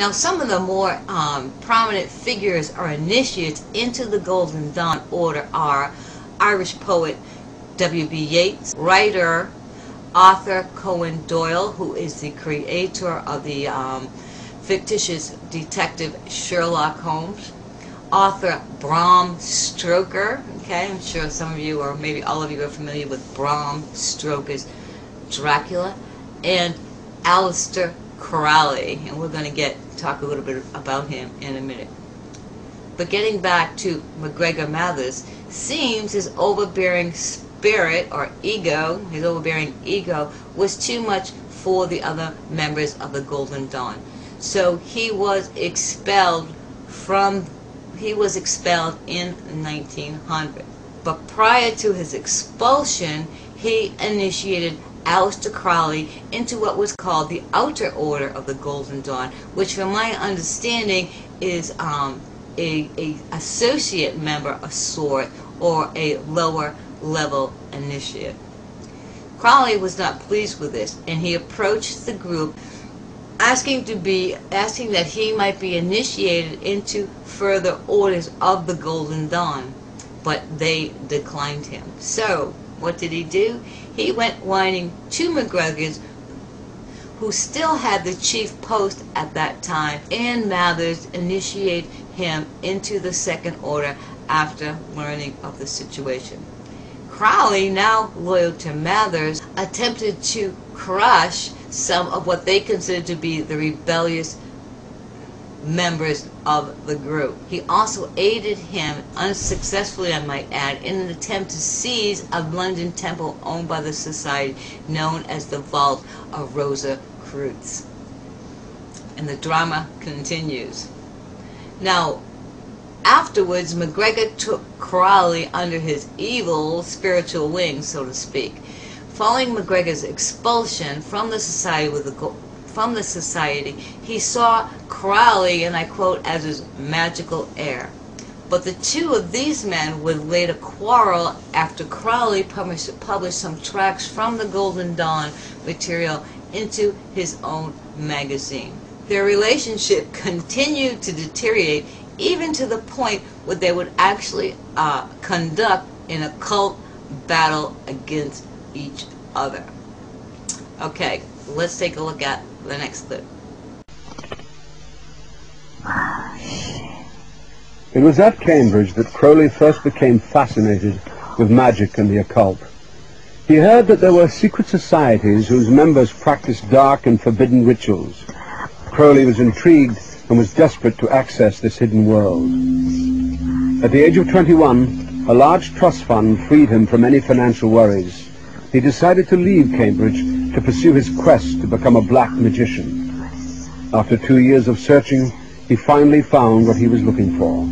Now, some of the more prominent figures or initiates into the Golden Dawn order are Irish poet W.B. Yeats, writer, author Conan Doyle, who is the creator of the fictitious detective Sherlock Holmes, author Bram Stoker. Okay, I'm sure some of you, or maybe all of you, are familiar with Bram Stoker's Dracula, and Aleister Crowley, and we're going to talk a little bit about him in a minute. But getting back to MacGregor Mathers, seems his overbearing spirit or ego, his overbearing ego, was too much for the other members of the Golden Dawn. So he was expelled in 1900. But prior to his expulsion, he initiated Aleister Crowley into what was called the Outer Order of the Golden Dawn, which from my understanding is a associate member of sort, or a lower level initiate. Crowley was not pleased with this, and he approached the group asking that he might be initiated into further orders of the Golden Dawn, but they declined him. So what did he do? He went whining to MacGregor's, who still had the chief post at that time, and Mathers initiated him into the Second Order after learning of the situation. Crowley, now loyal to Mathers, attempted to crush some of what they considered to be the rebellious members of the group. He also aided him, unsuccessfully I might add, in an attempt to seize a London temple owned by the society known as the Vault of Rosicrucians. And the drama continues. Now, afterwards, MacGregor took Crowley under his evil spiritual wing, so to speak. Following MacGregor's expulsion from the society, he saw Crowley, and I quote, as his magical heir. But the two of these men would later quarrel after Crowley published some tracts from the Golden Dawn material into his own magazine. Their relationship continued to deteriorate, even to the point where they would actually conduct an occult battle against each other. Okay, let's take a look at the next clip. It was at Cambridge that Crowley first became fascinated with magic and the occult. He heard that there were secret societies whose members practiced dark and forbidden rituals. Crowley was intrigued and was desperate to access this hidden world. At the age of 21, a large trust fund freed him from any financial worries. He decided to leave Cambridge to pursue his quest to become a black magician. After 2 years of searching, he finally found what he was looking for.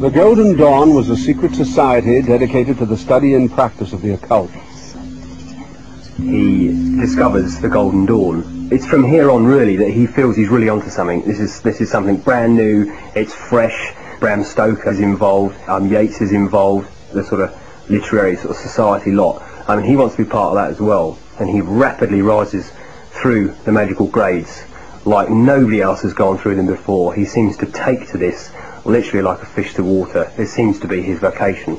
The Golden Dawn was a secret society dedicated to the study and practice of the occult. He discovers the Golden Dawn. It's from here on really that he feels he's really onto something. This is something brand new, it's fresh. Bram Stoker is involved, Yeats is involved, the sort of literary sort of society lot. I mean, he wants to be part of that as well, and he rapidly rises through the magical grades like nobody else has gone through them before. He seems to take to this literally like a fish to water. It seems to be his vocation.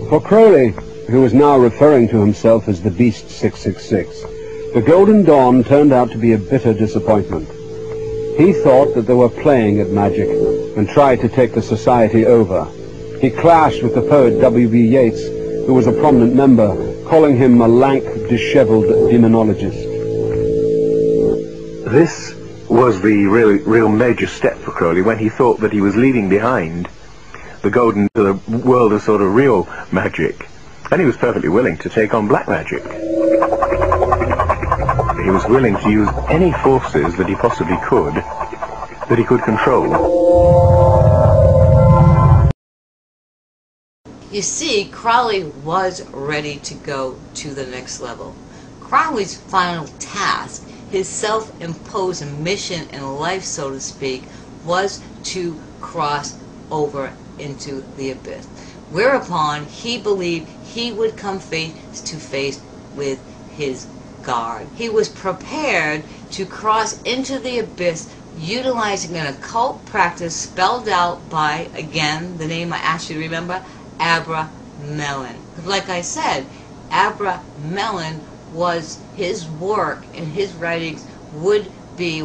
For Crowley, who was now referring to himself as the Beast 666, the Golden Dawn turned out to be a bitter disappointment. He thought that they were playing at magic and tried to take the society over. He clashed with the poet W.B. Yeats, who was a prominent member, calling him a lank, disheveled demonologist. This was the real major step for Crowley when he thought that he was leaving behind the world of sort of real magic, and he was perfectly willing to take on black magic. He was willing to use any forces that he possibly could, that he could control. You see, Crowley was ready to go to the next level. Crowley's final task, his self-imposed mission in life, so to speak, was to cross over into the abyss, whereupon he believed he would come face to face with his God. He was prepared to cross into the abyss utilizing an occult practice spelled out by, again, the name I asked you to remember, Abramelin. Like I said, Abramelin was his work and his writings would be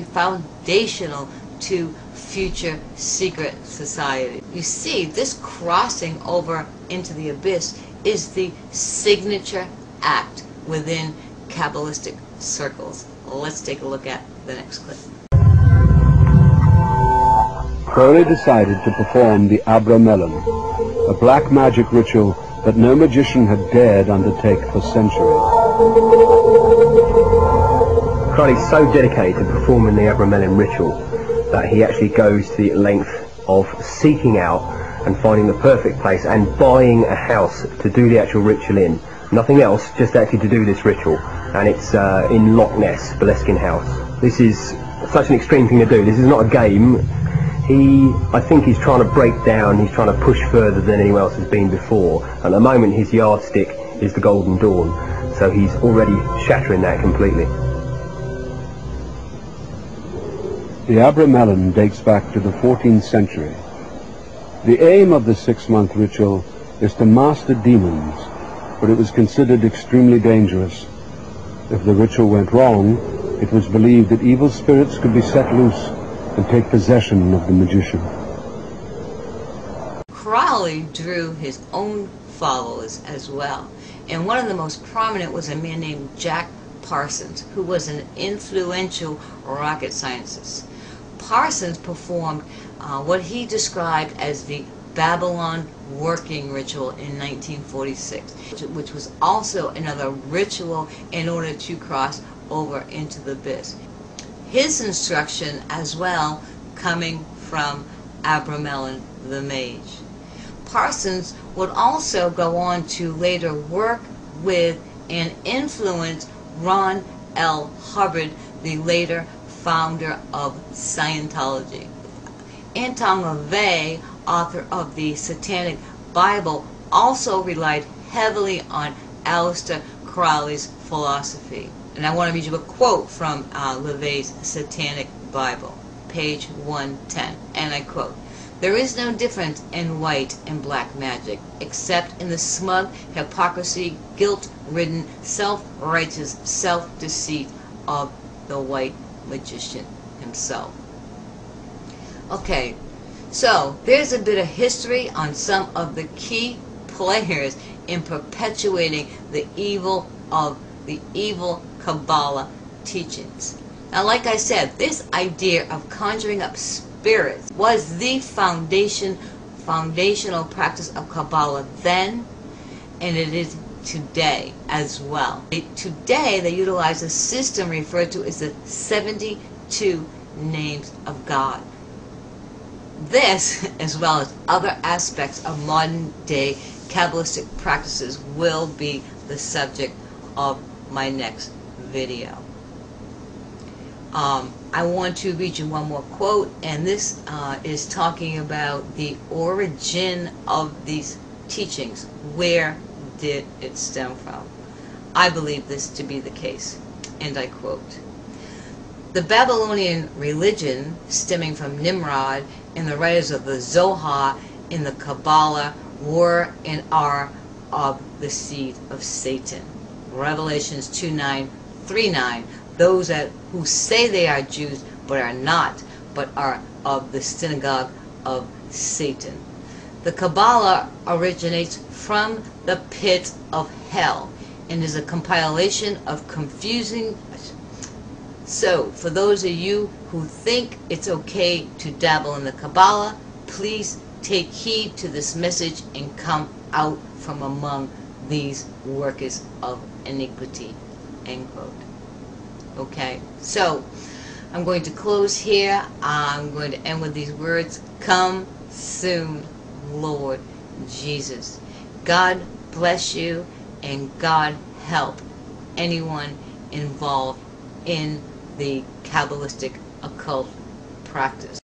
foundational to future secret society. You see, this crossing over into the abyss is the signature act within Kabbalistic circles. Let's take a look at the next clip. Crowley decided to perform the Abramelin, a black magic ritual that no magician had dared undertake for centuries. Crowley's so dedicated to performing the Abramelin ritual that he actually goes to the length of seeking out and finding the perfect place and buying a house to do the actual ritual in. Nothing else, just actually to do this ritual. And it's in Loch Ness, Boleskine House. This is such an extreme thing to do. This is not a game. I think he's trying to break down, he's trying to push further than anyone else has been before. At the moment his yardstick is the Golden Dawn, so he's already shattering that completely. The Abramelin dates back to the 14th century. The aim of the 6-month ritual is to master demons, but it was considered extremely dangerous. If the ritual went wrong, it was believed that evil spirits could be set loose and take possession of the magician. Crowley drew his own followers as well, and one of the most prominent was a man named Jack Parsons, who was an influential rocket scientist. Parsons performed what he described as the Babylon working ritual in 1946, which was also another ritual in order to cross over into the abyss. His instruction as well coming from Abramelin the mage. Parsons would also go on to later work with and influence Ron L. Hubbard, the later founder of Scientology. Anton LaVey, author of the Satanic Bible, also relied heavily on Aleister Crowley's philosophy. And I want to read you a quote from LaVey's Satanic Bible, page 110, and I quote, "There is no difference in white and black magic, except in the smug hypocrisy, guilt-ridden, self-righteous self-deceit of the white magician himself." Okay, so there's a bit of history on some of the key players in perpetuating the evil Kabbalah teachings. Now, like I said, this idea of conjuring up spirits was the foundational practice of Kabbalah then, and it is today as well. Today they utilize a system referred to as the 72 names of God. This, as well as other aspects of modern day Kabbalistic practices, will be the subject of my next video. I want to read you one more quote, and this is talking about the origin of these teachings. Where did it stem from? I believe this to be the case, and I quote, "The Babylonian religion, stemming from Nimrod and the writers of the Zohar in the Kabbalah, were and are of the seed of Satan." Revelations 2:9-3:9. Those who say they are Jews but are not, but are of the synagogue of Satan. The Kabbalah originates from the pit of hell and is a compilation of confusing. So, for those of you who think it's okay to dabble in the Kabbalah, please take heed to this message and come out from among these workers of iniquity. End quote. Okay, so I'm going to close here. I'm going to end with these words. Come soon, Lord Jesus. God bless you, and God help anyone involved in the Kabbalistic occult practice.